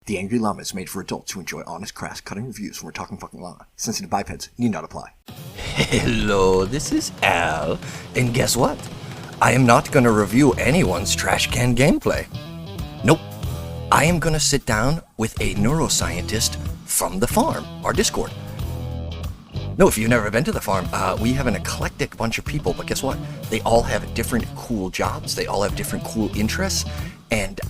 The Angry Llama is made for adults who enjoy honest, crass, cutting reviews when we're talking fucking llama. Sensitive bipeds need not apply. Hello, this is Al, and guess what? I am not gonna review anyone's trash can gameplay. Nope. I am gonna sit down with a neuroscientist from the farm, our Discord. No, if you've never been to the farm, we have an eclectic bunch of people, but guess what? They all have different cool jobs, they all have different cool interests, and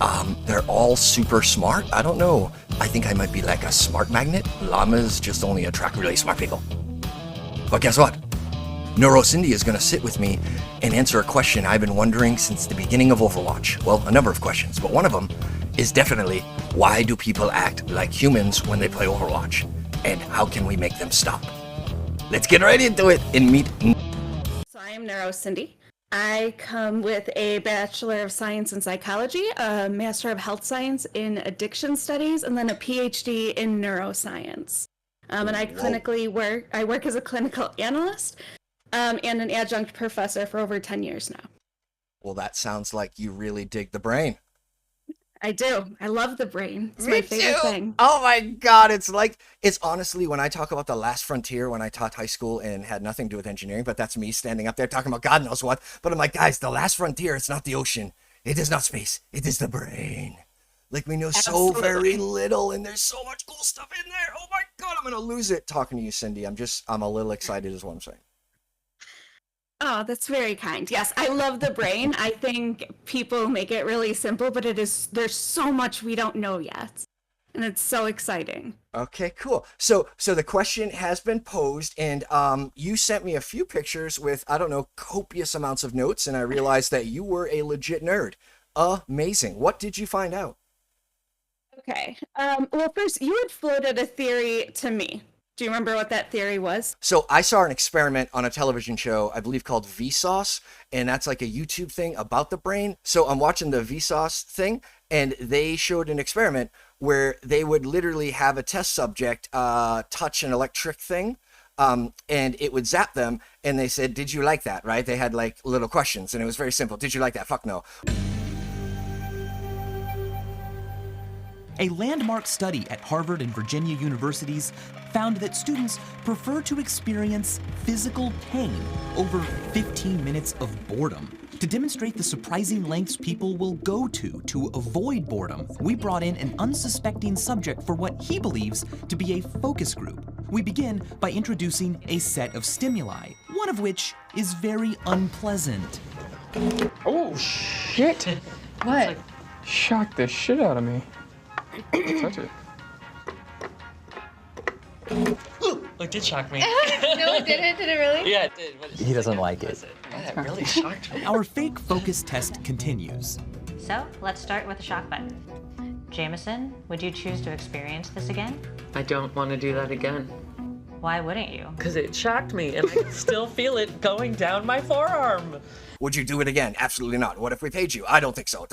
they're all super smart. I don't know, I think I might be like a smart magnet. Llamas just only attract really smart people. But guess what? NeuroCindy is gonna sit with me and answer a question I've been wondering since the beginning of Overwatch. Well, a number of questions, but one of them is definitely, why do people act like humans when they play Overwatch? And how can we make them stop? Let's get right into it and meet. So I am NeuroCindy. I come with a Bachelor of Science in Psychology, a Master of Health Science in Addiction Studies, and then a PhD in Neuroscience. And I work as a clinical analyst and an adjunct professor for over 10 years now. Well, that sounds like you really dig the brain. I do. I love the brain. It's my favorite thing. Oh my God. It's honestly, when I talk about the last frontier, when I taught high school and had nothing to do with engineering, but that's me standing up there talking about God knows what. But I'm like, guys, the last frontier, it's not the ocean. It is not space. It is the brain. Like, we know so very little and there's so much cool stuff in there. Oh my God, I'm going to lose it talking to you, Cindy. I'm a little excited is what I'm saying. Oh, that's very kind. Yes, I love the brain. I think people make it really simple, but there's so much we don't know yet. And it's so exciting. Okay, cool. So the question has been posed, and you sent me a few pictures with, I don't know, copious amounts of notes, and I realized that you were a legit nerd. Amazing. What did you find out? Okay. Well, first, you had floated a theory to me. Do you remember what that theory was? So I saw an experiment on a television show, I believe called Vsauce, and that's like a YouTube thing about the brain. So I'm watching the Vsauce thing, and they showed an experiment where they would literally have a test subject touch an electric thing, and it would zap them, and they said, did you like that, right? They had like little questions, and it was very simple. Did you like that? Fuck no. A landmark study at Harvard and Virginia universities found that students prefer to experience physical pain over 15 minutes of boredom. To demonstrate the surprising lengths people will go to avoid boredom, we brought in an unsuspecting subject for what he believes to be a focus group. We begin by introducing a set of stimuli, one of which is very unpleasant. Oh, shit! What? Shocked the shit out of me. Touch it. Ooh, it did shock me. No, it didn't. Did it really? Yeah, it did. But He doesn't like it. Yeah, it really shocked me. Our fake focus test continues. So, let's start with the shock button. Jameson, would you choose to experience this again? I don't want to do that again. Why wouldn't you? Because it shocked me, and I can still feel it going down my forearm. Would you do it again? Absolutely not. What if we paid you? I don't think so.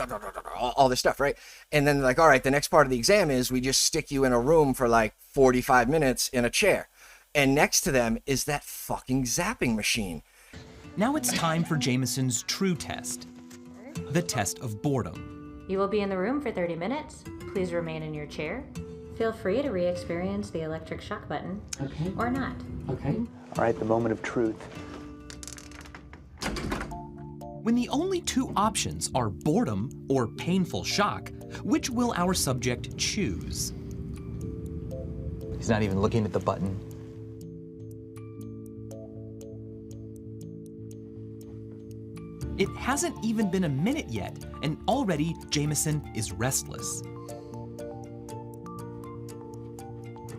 All this stuff, right? And then like, all right, the next part of the exam is we just stick you in a room for like 45 minutes in a chair. And next to them is that fucking zapping machine. Now it's time for Jameson's true test, the test of boredom. You will be in the room for 30 minutes. Please remain in your chair. Feel free to re-experience the electric shock button, or not. Okay. All right, the moment of truth. When the only two options are boredom or painful shock, which will our subject choose? He's not even looking at the button. It hasn't even been a minute yet, and already Jameson is restless.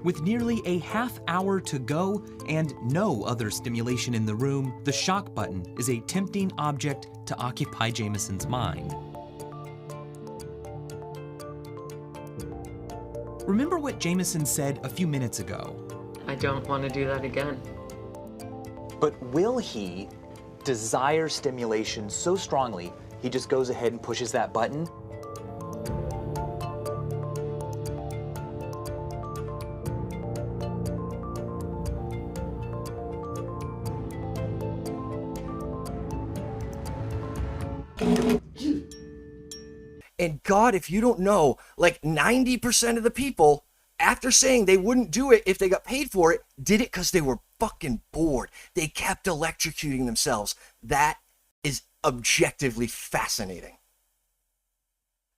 With nearly a half hour to go and no other stimulation in the room, the shock button is a tempting object to occupy Jameson's mind. Remember what Jameson said a few minutes ago. I don't want to do that again. But will he desire stimulation so strongly he just goes ahead and pushes that button? And God, if you don't know, like 90% of the people, after saying they wouldn't do it if they got paid for it, did it because they were fucking bored. They kept electrocuting themselves. That is objectively fascinating.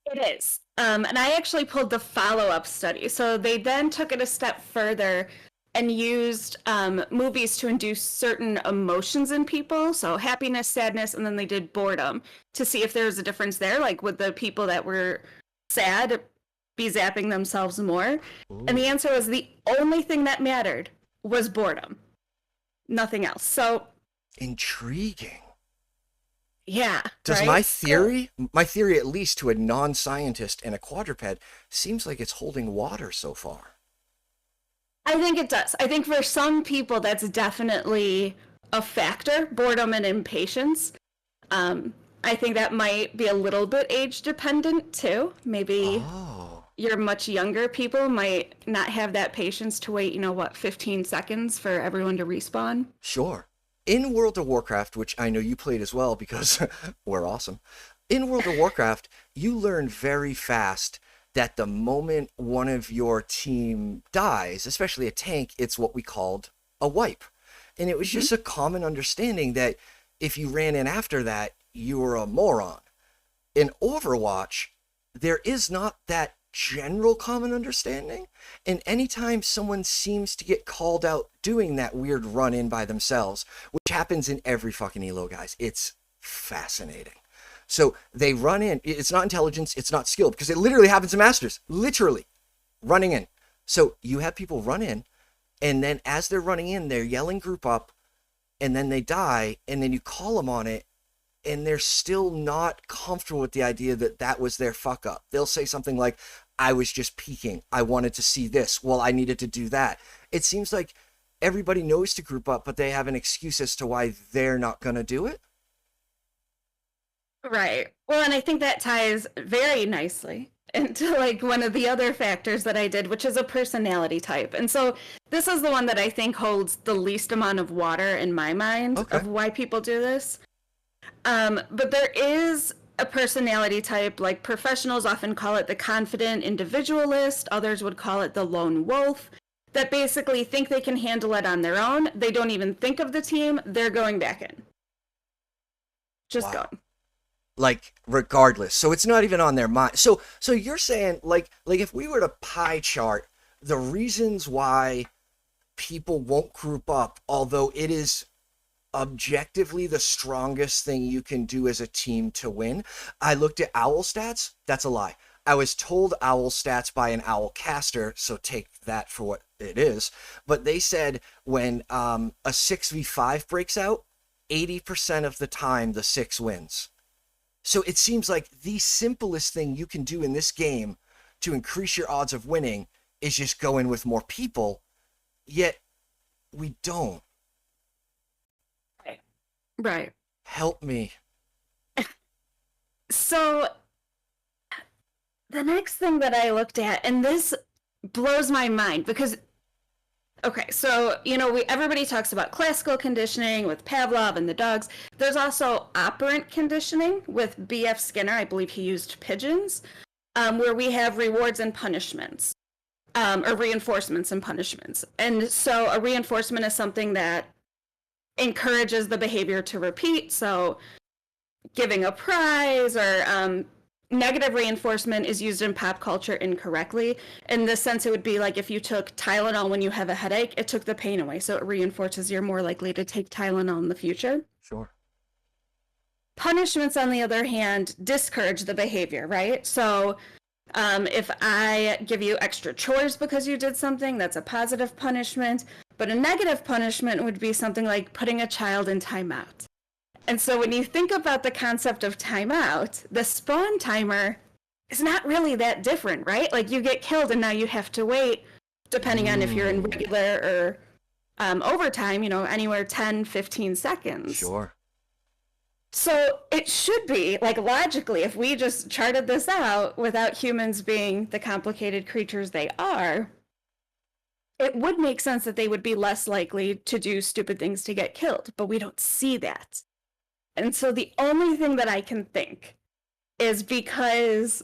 It is. And I actually pulled the follow-up study. So they then took it a step further and used movies to induce certain emotions in people. So happiness, sadness, and then they did boredom to see if there was a difference there. Like, would the people that were sad be zapping themselves more? Ooh. And the answer was the only thing that mattered was boredom. Nothing else. So intriguing. Yeah. Does right? my theory, at least to a non-scientist and a quadruped, seems like it's holding water so far. I think it does. I think for some people that's definitely a factor, boredom and impatience. I think that might be a little bit age dependent too. Maybe your much younger people might not have that patience to wait, 15 seconds for everyone to respawn. Sure. In World of Warcraft, which I know you played as well because we're awesome. In World of Warcraft, you learn very fast that the moment one of your team dies, especially a tank, it's what we called a wipe. And it was just a common understanding that if you ran in after that, you were a moron. In Overwatch, there is not that general common understanding, and anytime someone seems to get called out doing that weird run-in by themselves, which happens in every fucking elo, guys, it's fascinating. So they run in, it's not intelligence, it's not skill, because it literally happens in Masters, literally, running in. So you have people run in, and then as they're running in, they're yelling group up, and then they die, and then you call them on it, and they're still not comfortable with the idea that that was their fuck up. They'll say something like, I was just peeking. I wanted to see this. Well, I needed to do that. It seems like everybody knows to group up, but they have an excuse as to why they're not going to do it. Right. Well, and I think that ties very nicely into like one of the other factors that I did, which is a personality type. And so this is the one that I think holds the least amount of water in my mind of why people do this. But there is a personality type, like professionals often call it the confident individualist, others would call it the lone wolf, that basically think they can handle it on their own. They don't even think of the team, they're going back in. Just going. Like, regardless. So it's not even on their mind. So you're saying, like if we were to pie chart the reasons why people won't group up, although it is objectively the strongest thing you can do as a team to win. I looked at owl stats. That's a lie. I was told owl stats by an owl caster, so take that for what it is. But they said when a 6v5 breaks out, 80% of the time the 6 wins. So it seems like the simplest thing you can do in this game to increase your odds of winning is just go in with more people, yet we don't. Right. Help me. So the next thing that I looked at, and this blows my mind because, okay, so, everybody talks about classical conditioning with Pavlov and the dogs. There's also operant conditioning with B.F. Skinner. I believe he used pigeons, where we have rewards and punishments, or reinforcements and punishments. And so a reinforcement is something that encourages the behavior to repeat. So giving a prize or negative reinforcement is used in pop culture incorrectly. In this sense, it would be like if you took Tylenol when you have a headache, it took the pain away. So it reinforces you're more likely to take Tylenol in the future. Sure. Punishments, on the other hand, discourage the behavior, right? So if I give you extra chores because you did something, that's a positive punishment. But a negative punishment would be something like putting a child in timeout. And so when you think about the concept of timeout, the spawn timer is not really that different, right? Like you get killed and now you have to wait, depending on if you're in regular or overtime, anywhere 10, 15 seconds. Sure. So it should be, like logically, if we just charted this out without humans being the complicated creatures they are, it would make sense that they would be less likely to do stupid things to get killed, but we don't see that. And so the only thing that I can think is because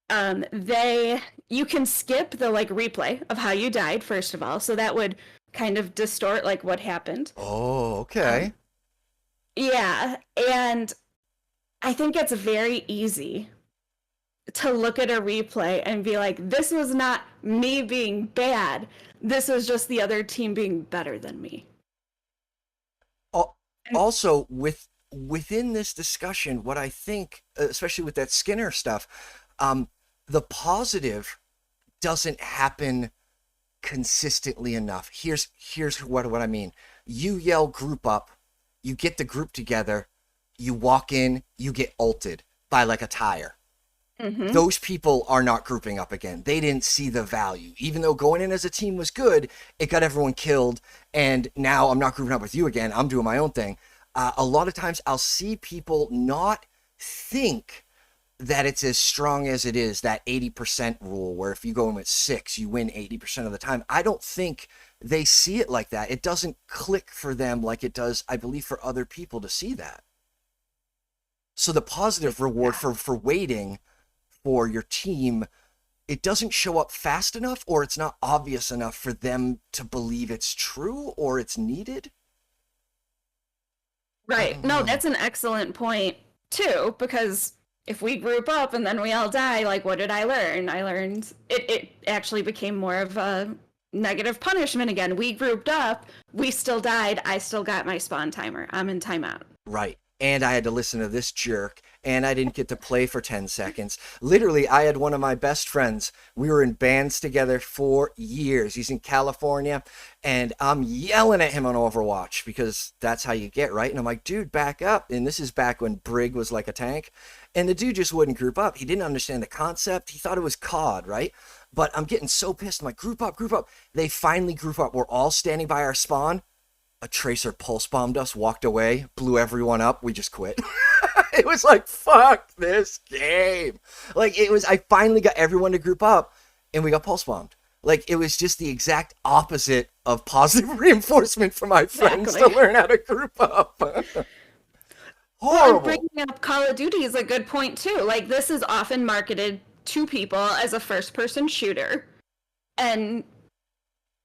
You can skip the like replay of how you died, first of all, so that would kind of distort like what happened. Oh, okay. Yeah, and I think it's very easy to look at a replay and be like, this was not me being bad. This was just the other team being better than me. Also, within this discussion, what I think, especially with that Skinner stuff, the positive doesn't happen consistently enough. Here's what I mean. You yell group up, you get the group together, you walk in, you get ulted by like a tire. Mm-hmm. Those people are not grouping up again. They didn't see the value. Even though going in as a team was good, it got everyone killed, and now I'm not grouping up with you again. I'm doing my own thing. A lot of times I'll see people not think that it's as strong as it is, that 80% rule, where if you go in with 6, you win 80% of the time. I don't think they see it like that. It doesn't click for them like it does, I believe, for other people to see that. So the positive reward for waiting for your team, it doesn't show up fast enough, or it's not obvious enough for them to believe it's true or it's needed. Right. No, that's an excellent point too, because if we group up and then we all die, like, what did I learn? I learned it actually became more of a negative punishment again. We grouped up, we still died, I still got my spawn timer. I'm in timeout. Right. And I had to listen to this jerk, and I didn't get to play for 10 seconds. Literally, I had one of my best friends. We were in bands together for years. He's in California, and I'm yelling at him on Overwatch because that's how you get, right? And I'm like, dude, back up. And this is back when Brig was like a tank. And the dude just wouldn't group up. He didn't understand the concept. He thought it was COD, right? But I'm getting so pissed. I'm like, group up, group up. They finally group up. We're all standing by our spawn. A tracer pulse bombed us, walked away, blew everyone up. We just quit. It was like, fuck this game. Like, it was, I finally got everyone to group up, and we got pulse bombed. Like, it was just the exact opposite of positive reinforcement for my friends to learn how to group up. Horrible. Well, bringing up Call of Duty is a good point, too. Like, this is often marketed to people as a first-person shooter. And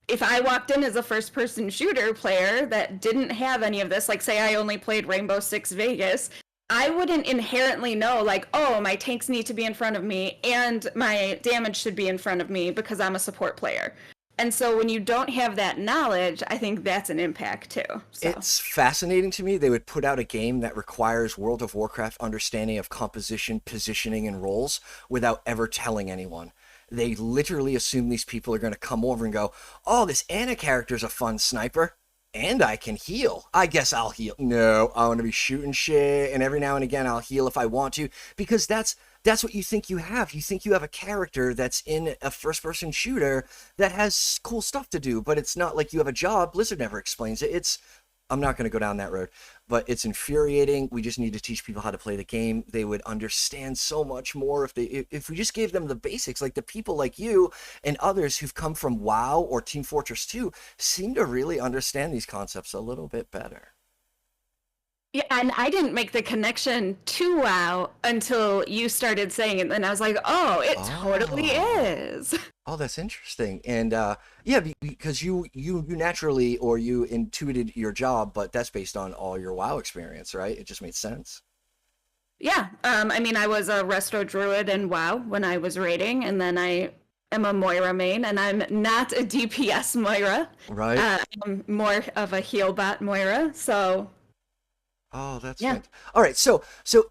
if I walked in as a first-person shooter player that didn't have any of this, like say I only played Rainbow Six Vegas, I wouldn't inherently know, like, oh, my tanks need to be in front of me and my damage should be in front of me because I'm a support player. And so when you don't have that knowledge, I think that's an impact too. So. It's fascinating to me. They would put out a game that requires World of Warcraft understanding of composition, positioning, and roles without ever telling anyone. They literally assume these people are going to come over and go, oh, this Ana character's a fun sniper, and I can heal. I guess I'll heal. No, I want to be shooting shit, and every now and again I'll heal if I want to, because that's what you think you have. You think you have a character that's in a first-person shooter that has cool stuff to do, but it's not like you have a job. Blizzard never explains it. I'm not going to go down that road, but it's infuriating. We just need to teach people how to play the game. They would understand so much more if we just gave them the basics. Like the people like you and others who've come from WoW or Team Fortress 2 seem to really understand these concepts a little bit better. Yeah, and I didn't make the connection to WoW until you started saying it, and I was like, oh, it totally is. Oh, that's interesting. And yeah, because you naturally, or you intuited your job, but that's based on all your WoW experience, right? It just made sense. Yeah, I mean, I was a Resto Druid in WoW when I was raiding, and then I am a Moira main, and I'm not a DPS Moira. Right. I'm more of a heal bot Moira, so... Oh, that's good. All right, so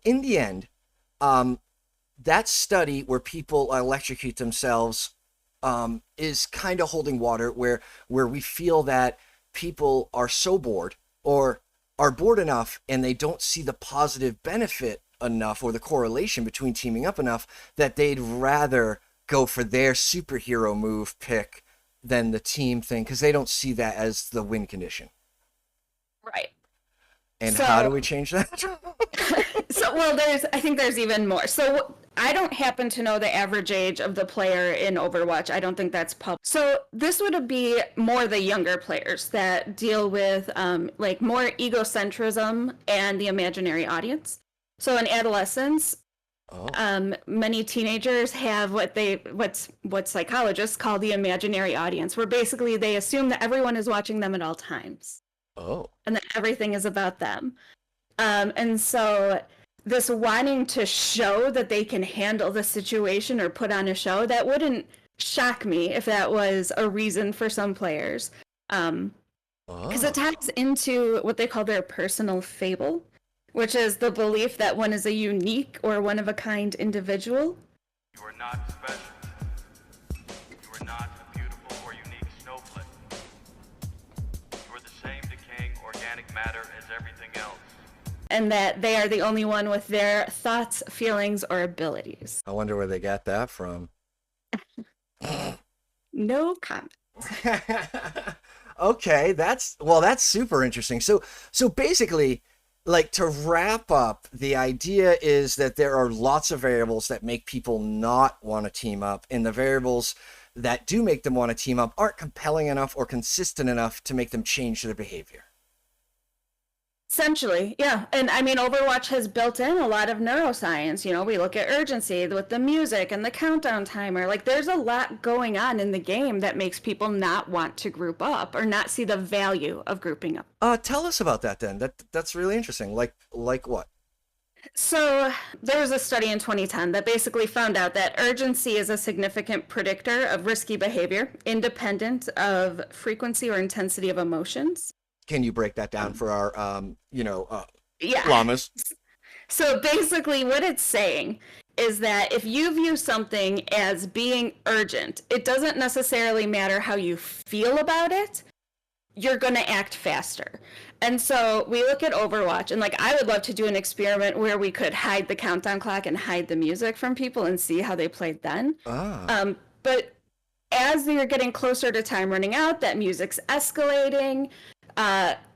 in the end, that study where people electrocute themselves is kind of holding water, where we feel that people are so bored or are bored enough and they don't see the positive benefit enough or the correlation between teaming up enough that they'd rather go for their superhero move pick than the team thing because they don't see that as the win condition. Right. And how do we change that? I think there's even more. So I don't happen to know the average age of the player in Overwatch. I don't think that's public. So this would be more the younger players that deal with like more egocentrism and the imaginary audience. So in adolescence, Many teenagers have what psychologists call the imaginary audience, where basically they assume that everyone is watching them at all times. Oh. And that everything is about them. And so this wanting to show that they can handle the situation or put on a show, that wouldn't shock me if that was a reason for some players. Because it ties into what they call their personal fable, which is the belief that one is a unique or one-of-a-kind individual. You are not special. You are not a beautiful or unique snowflake. You are the same decaying organic matter as everything else. And that they are the only one with their thoughts, feelings, or abilities. I wonder where they got that from. No comment. Okay, that's super interesting. So basically, like, to wrap up, the idea is that there are lots of variables that make people not want to team up, and the variables that do make them want to team up aren't compelling enough or consistent enough to make them change their behavior. Essentially, yeah. And I mean, Overwatch has built in a lot of neuroscience. You know, we look at urgency with the music and the countdown timer. Like, there's a lot going on in the game that makes people not want to group up or not see the value of grouping up. Tell us about that then. That's really interesting. Like what? So there was a study in 2010 that basically found out that urgency is a significant predictor of risky behavior, independent of frequency or intensity of emotions. Can you break that down for our, Yeah. llamas? So basically what it's saying is that if you view something as being urgent, it doesn't necessarily matter how you feel about it, you're going to act faster. And so we look at Overwatch, and like, I would love to do an experiment where we could hide the countdown clock and hide the music from people and see how they played then. But as you're getting closer to time running out, that music's escalating.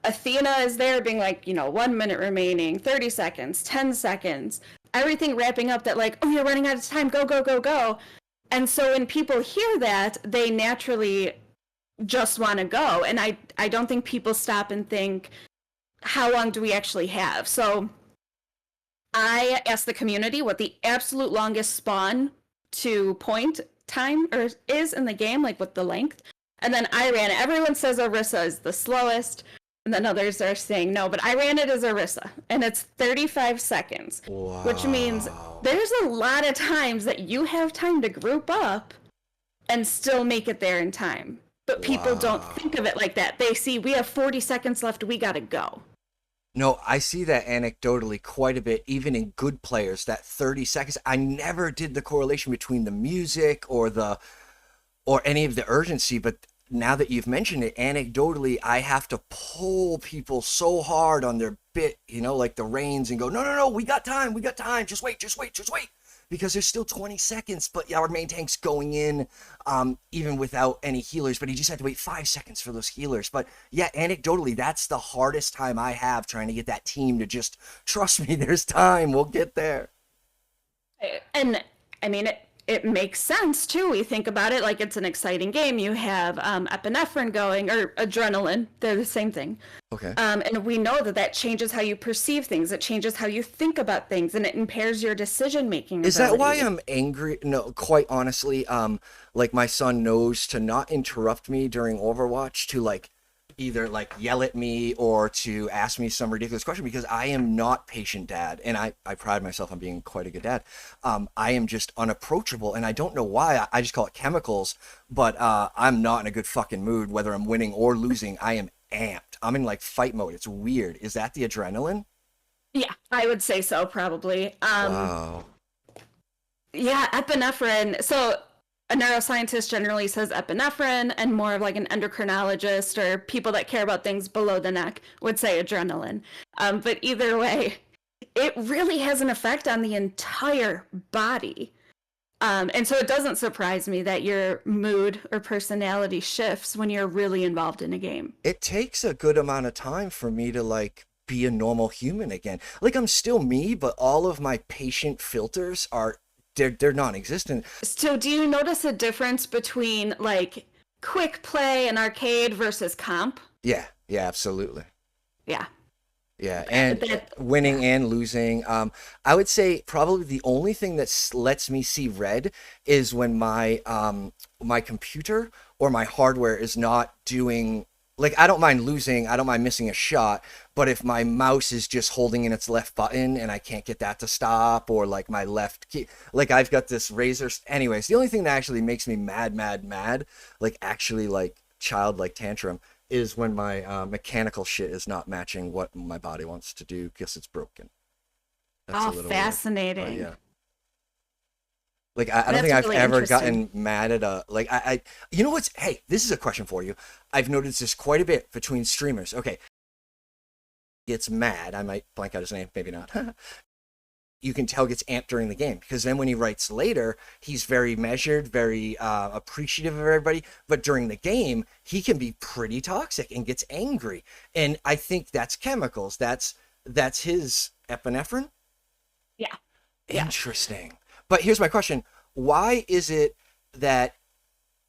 Athena is there being like, 1 minute remaining, 30 seconds, 10 seconds, everything wrapping up that like, oh, you're running out of time, go, go, go, go. And so when people hear that, they naturally just want to go. And I don't think people stop and think, how long do we actually have? So I asked the community what the absolute longest spawn to point time is in the game, like with the length. And then I ran it. Everyone says Orisa is the slowest, and then others are saying no, but I ran it as Orisa, and it's 35 seconds, which means there's a lot of times that you have time to group up and still make it there in time. But people don't think of it like that. They see, we have 40 seconds left, we gotta go. No, I see that anecdotally quite a bit, even in good players, that 30 seconds. I never did the correlation between the music or any of the urgency, but now that you've mentioned it, anecdotally, I have to pull people so hard on their bit, like the reins, and go, no, we got time, just wait. Because there's still 20 seconds, but our main tank's going in, even without any healers, but he just had to wait 5 seconds for those healers. But yeah, anecdotally, that's the hardest time I have trying to get that team to just, trust me, there's time, we'll get there. And I mean, it makes sense too. We think about it like it's an exciting game. You have epinephrine going, or adrenaline. They're the same thing. Okay. And we know that changes how you perceive things. It changes how you think about things, and it impairs your decision making. Is that why I'm angry? No, quite honestly, like my son knows to not interrupt me during Overwatch, to like either like yell at me or to ask me some ridiculous question, because I am not patient dad, and I pride myself on being quite a good dad. I am just unapproachable, and I don't know why. I just call it chemicals, but I'm not in a good fucking mood, whether I'm winning or losing. I am amped. I'm in like fight mode. It's weird. Is that the adrenaline? Yeah, I would say so, probably. Wow. Yeah, epinephrine. So a neuroscientist generally says epinephrine, and more of like an endocrinologist or people that care about things below the neck would say adrenaline. But either way, it really has an effect on the entire body. And so it doesn't surprise me that your mood or personality shifts when you're really involved in a game. It takes a good amount of time for me to like be a normal human again. Like, I'm still me, but all of my patient filters are they're non-existent. So do you notice a difference between like quick play and arcade versus comp? Yeah, absolutely. Yeah. Yeah, and winning and losing. I would say probably the only thing that lets me see red is when my computer or my hardware is not doing, like, I don't mind losing, I don't mind missing a shot, but if my mouse is just holding in its left button and I can't get that to stop, or like my left key, like I've got this razor. Anyways, the only thing that actually makes me mad, like actually like childlike tantrum, is when my mechanical shit is not matching what my body wants to do because it's broken. That's a little fascinating. Weird, yeah. Like I don't think I've ever gotten mad at I you know what's, hey, this is a question for you. I've noticed this quite a bit between streamers. Okay. Gets mad. I might blank out his name, maybe not. You can tell gets amped during the game, because then when he writes later, he's very measured, very appreciative of everybody. But during the game, he can be pretty toxic and gets angry. And I think that's chemicals. That's his epinephrine. Yeah. Interesting. But here's my question. Why is it that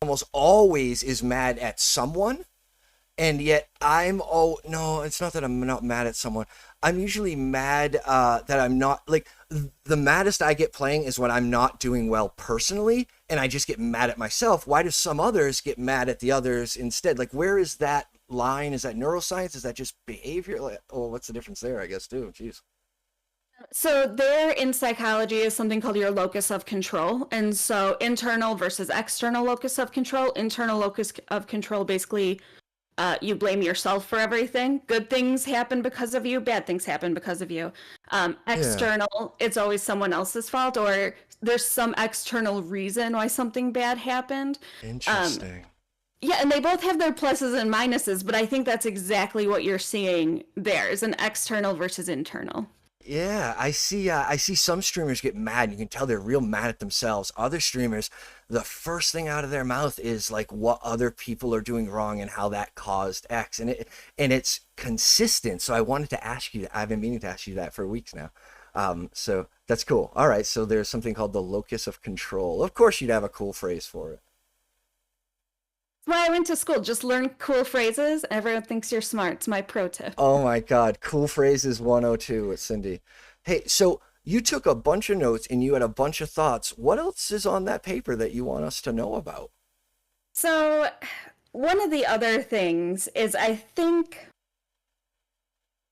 almost always is mad at someone, and yet no, it's not that I'm not mad at someone. I'm usually mad that I'm not, like, the maddest I get playing is when I'm not doing well personally, and I just get mad at myself. Why do some others get mad at the others instead? Like, where is that line? Is that neuroscience? Is that just behavior? Like, oh, what's the difference there, I guess, too? Jeez. So there in psychology is something called your locus of control. And so internal versus external locus of control. Internal locus of control, basically, you blame yourself for everything. Good things happen because of you. Bad things happen because of you. External, it's always someone else's fault, or there's some external reason why something bad happened. Interesting. Yeah, and they both have their pluses and minuses, but I think that's exactly what you're seeing there, is an external versus internal. Yeah, I see some streamers get mad. You can tell they're real mad at themselves. Other streamers, the first thing out of their mouth is like what other people are doing wrong and how that caused X. And it's consistent. So I wanted to ask you, I've been meaning to ask you that for weeks now. So that's cool. All right, so there's something called the locus of control. Of course you'd have a cool phrase for it. That's why I went to school. Just learn cool phrases. Everyone thinks you're smart. It's my pro tip. Oh my God. Cool phrases 102 with Cindy. Hey, so you took a bunch of notes and you had a bunch of thoughts. What else is on that paper that you want us to know about? So one of the other things is, I think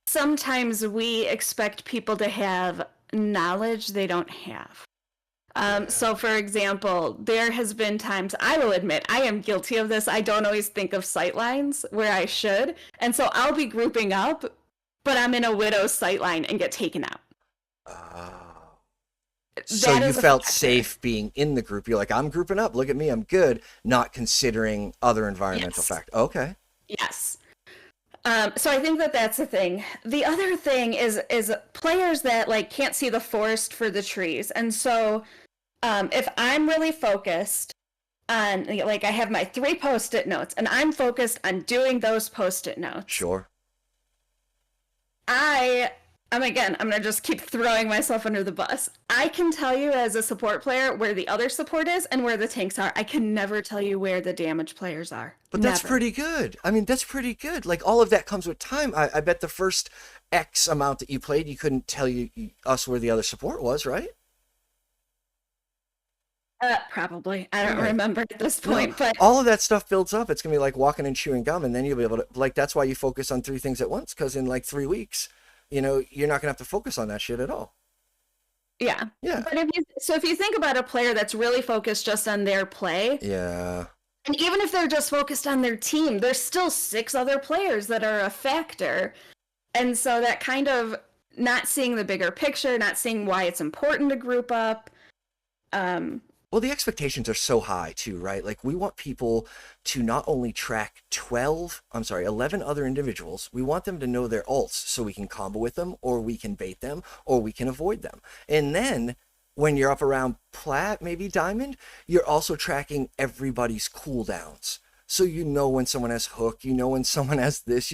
sometimes we expect people to have knowledge they don't have. So for example, there has been times, I will admit, I am guilty of this. I don't always think of sightlines where I should. And so I'll be grouping up, but I'm in a widow's sightline and get taken out. So you felt safe being in the group. You're like, I'm grouping up. Look at me. I'm good. Not considering other environmental factors. Okay. Yes. So I think that's the thing. The other thing is players that like can't see the forest for the trees. And so if I'm really focused on, like, I have my 3 Post-it notes and I'm focused on doing those Post-it notes. Sure. I'm going to just keep throwing myself under the bus. I can tell you as a support player where the other support is and where the tanks are. I can never tell you where the damage players are. But that's pretty good. I mean, that's pretty good. Like, all of that comes with time. I bet the first X amount that you played, you couldn't tell us where the other support was, right? Probably. I don't remember at this point, but all of that stuff builds up. It's going to be like walking and chewing gum, and then you'll be able to, like, that's why you focus on 3 things at once, because in like 3 weeks, you're not going to have to focus on that shit at all. Yeah. But if you think about a player that's really focused just on their play. Yeah. And even if they're just focused on their team, there's still 6 other players that are a factor. And so that kind of not seeing the bigger picture, not seeing why it's important to group up. Well, the expectations are so high too, right? Like, we want people to not only track 11 other individuals, we want them to know their ults so we can combo with them, or we can bait them, or we can avoid them. And then when you're up around plat, maybe diamond, you're also tracking everybody's cooldowns. So you know when someone has hook, you know when someone has this,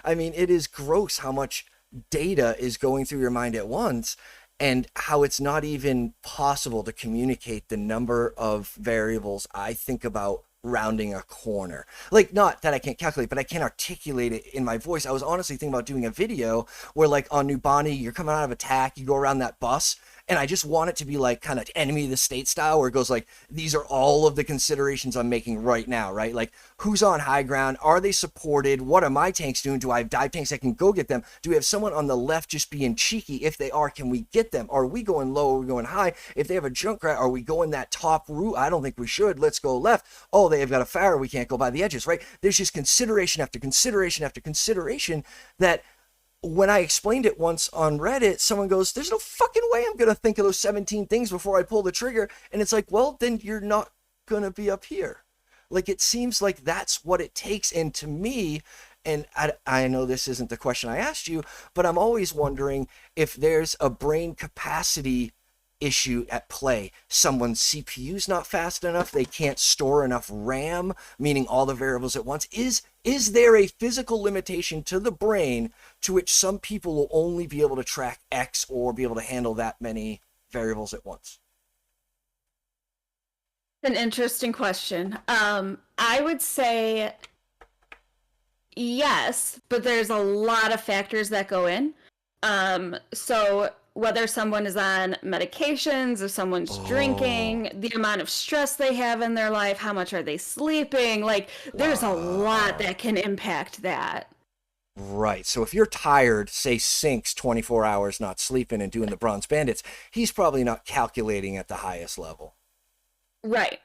I mean, it is gross how much data is going through your mind at once, and how it's not even possible to communicate the number of variables I think about rounding a corner. Like, not that I can't calculate, but I can't articulate it in my voice. I was honestly thinking about doing a video where, like, on New Bonnie, you're coming out of attack, you go around that bus, and I just want it to be like kind of enemy of the state style, where it goes like, these are all of the considerations I'm making right now, right? Like, who's on high ground? Are they supported? What are my tanks doing? Do I have dive tanks that can go get them? Do we have someone on the left just being cheeky? If they are, can we get them? Are we going low? Are we going high? If they have a Junkrat, are we going that top route? I don't think we should. Let's go left. Oh, they've got a Pharaoh. We can't go by the edges, right? There's just consideration after consideration after consideration that when I explained it once on Reddit, someone goes, there's no fucking way I'm going to think of those 17 things before I pull the trigger. And it's like, well, then you're not going to be up here. Like, it seems like that's what it takes. And to me, and I know this isn't the question I asked you, but I'm always wondering if there's a brain capacity issue at play. Someone's CPU's not fast enough, they can't store enough RAM, meaning all the variables at once. Is there a physical limitation to the brain to which some people will only be able to track X or be able to handle that many variables at once? An interesting question. I would say yes, but there's a lot of factors that go in. So whether someone is on medications, if someone's drinking, the amount of stress they have in their life, how much are they sleeping? Like, there's a lot that can impact that. Right. So if you're tired, say Sync's 24 hours not sleeping and doing the Bronze Bandits, he's probably not calculating at the highest level. Right.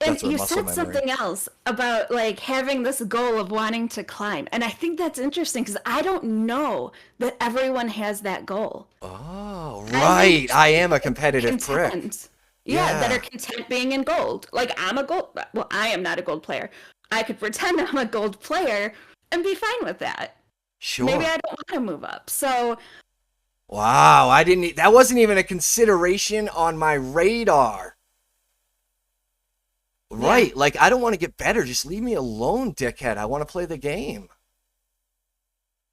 And you said something else about, like, having this goal of wanting to climb. And I think that's interesting because I don't know that everyone has that goal. Oh, right. I am a competitive prick. Yeah, that are content being in gold. Like, I am not a gold player. I could pretend I'm a gold player and be fine with that. Sure. Maybe I don't want to move up. So. Wow, that wasn't even a consideration on my radar. Right, yeah. Like, I don't want to get better. Just leave me alone, dickhead. I want to play the game.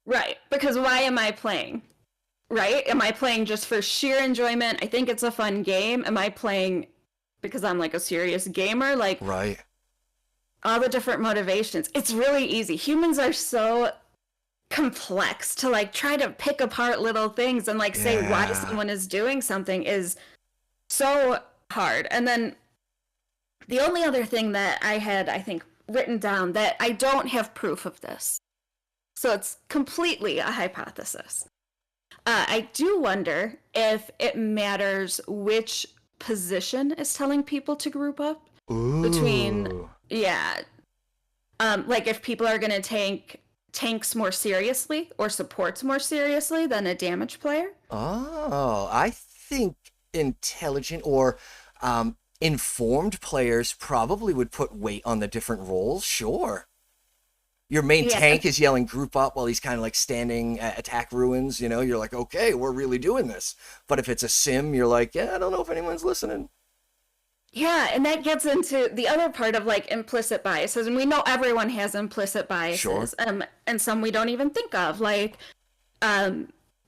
Right, because why am I playing? Right? Am I playing just for sheer enjoyment? I think it's a fun game. Am I playing because I'm, like, a serious gamer? Like, right. All the different motivations. It's really easy. Humans are so complex to, like, try to pick apart little things and, like, say why someone is doing something is so hard. And then the only other thing that I had, I think, written down that I don't have proof of this, so it's completely a hypothesis. I do wonder if it matters which position is telling people to group up. Ooh. Between, like if people are going to take tanks more seriously or supports more seriously than a damage player. Oh, I think intelligent or informed players probably would put weight on the different roles. Sure. Your main tank is yelling group up while he's kind of like standing at attack ruins, you know, you're like, okay, we're really doing this. But if it's a sim, you're like, I don't know if anyone's listening. Yeah, and that gets into the other part of, like, implicit biases, and we know everyone has implicit biases, sure. And some we don't even think of. Like,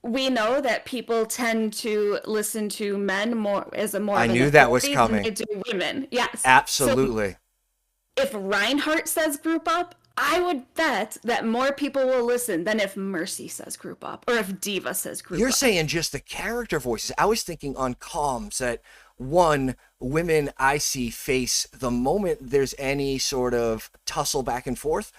we know that people tend to listen to men more as a more. I knew that was coming. Than they do women. Yes, absolutely. So if Reinhardt says group up, I would bet that more people will listen than if Mercy says group up or if Diva says group up. You're saying just the character voices. I was thinking on comms that women I see face the moment there's any sort of tussle back and forth,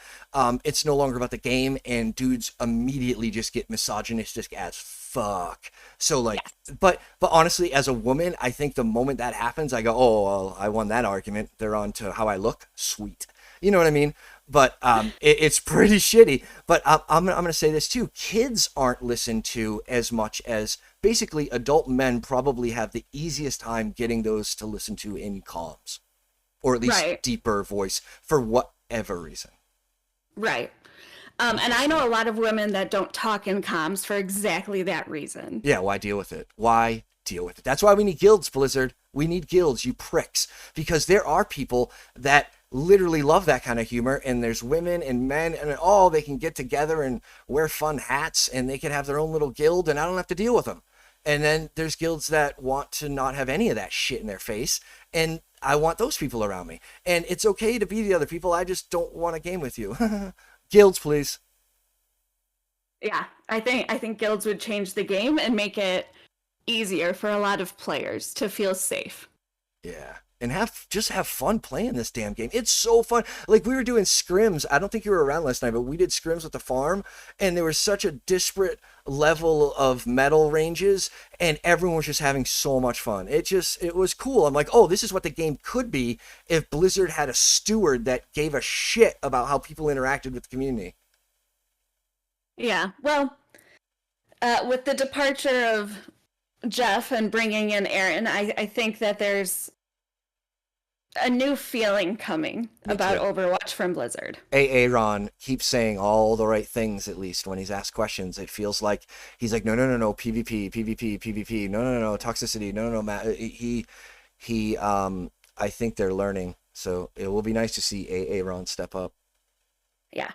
it's no longer about the game, and dudes immediately just get misogynistic as fuck. So like, but honestly, as a woman, I think the moment that happens, I go, oh, well, I won that argument. They're on to how I look. Sweet. You know what I mean? But it's pretty shitty. But I'm going to say this too. Kids aren't listened to as much as basically adult men probably have the easiest time getting those to listen to in comms. Or at least deeper voice for whatever reason. Right. And I know a lot of women that don't talk in comms for exactly that reason. Yeah, why deal with it? Why deal with it? That's why we need guilds, Blizzard. We need guilds, you pricks. Because there are people that literally love that kind of humor, and there's women and men, and they can get together and wear fun hats, and they can have their own little guild, and I don't have to deal with them. And then there's guilds that want to not have any of that shit in their face, and I want those people around me. And it's okay to be the other people. I just don't want a game with you. Guilds, please. Yeah, I think guilds would change the game and make it easier for a lot of players to feel safe. Yeah. And just have fun playing this damn game. It's so fun. Like, we were doing scrims. I don't think you were around last night, but we did scrims with the farm, and there was such a disparate level of metal ranges, and everyone was just having so much fun. It was cool. I'm like, oh, this is what the game could be if Blizzard had a steward that gave a shit about how people interacted with the community. Yeah, well, with the departure of Jeff and bringing in Aaron, I think that there's a new feeling coming about Overwatch from Blizzard. Aaron keeps saying all the right things, at least when he's asked questions. It feels like he's like, no, PvP, no, toxicity, no, Matt. I think they're learning. So it will be nice to see Aaron step up. Yeah,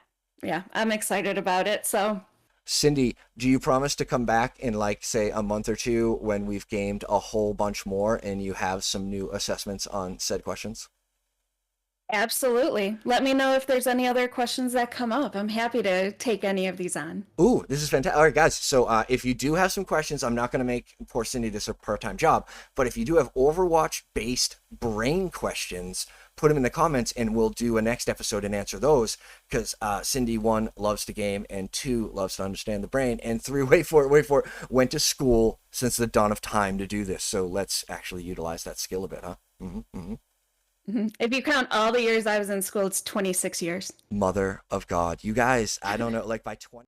I'm excited about it. So, Cindy, do you promise to come back in, like, say, a month or two when we've gamed a whole bunch more and you have some new assessments on said questions? absolutely. Let me know if there's any other questions that come up. I'm happy to take any of these on. Ooh, this is fantastic. All right, guys. So if you do have some questions, I'm not going to make poor Cindy this a part-time job, but if you do have Overwatch-based brain questions, put them in the comments and we'll do a next episode and answer those, because Cindy, 1, loves to game, and 2, loves to understand the brain, and 3, wait for it, went to school since the dawn of time to do this. So let's actually utilize that skill a bit, huh? If you count all the years I was in school, it's 26 years. Mother of God. You guys, I don't know, like by 20...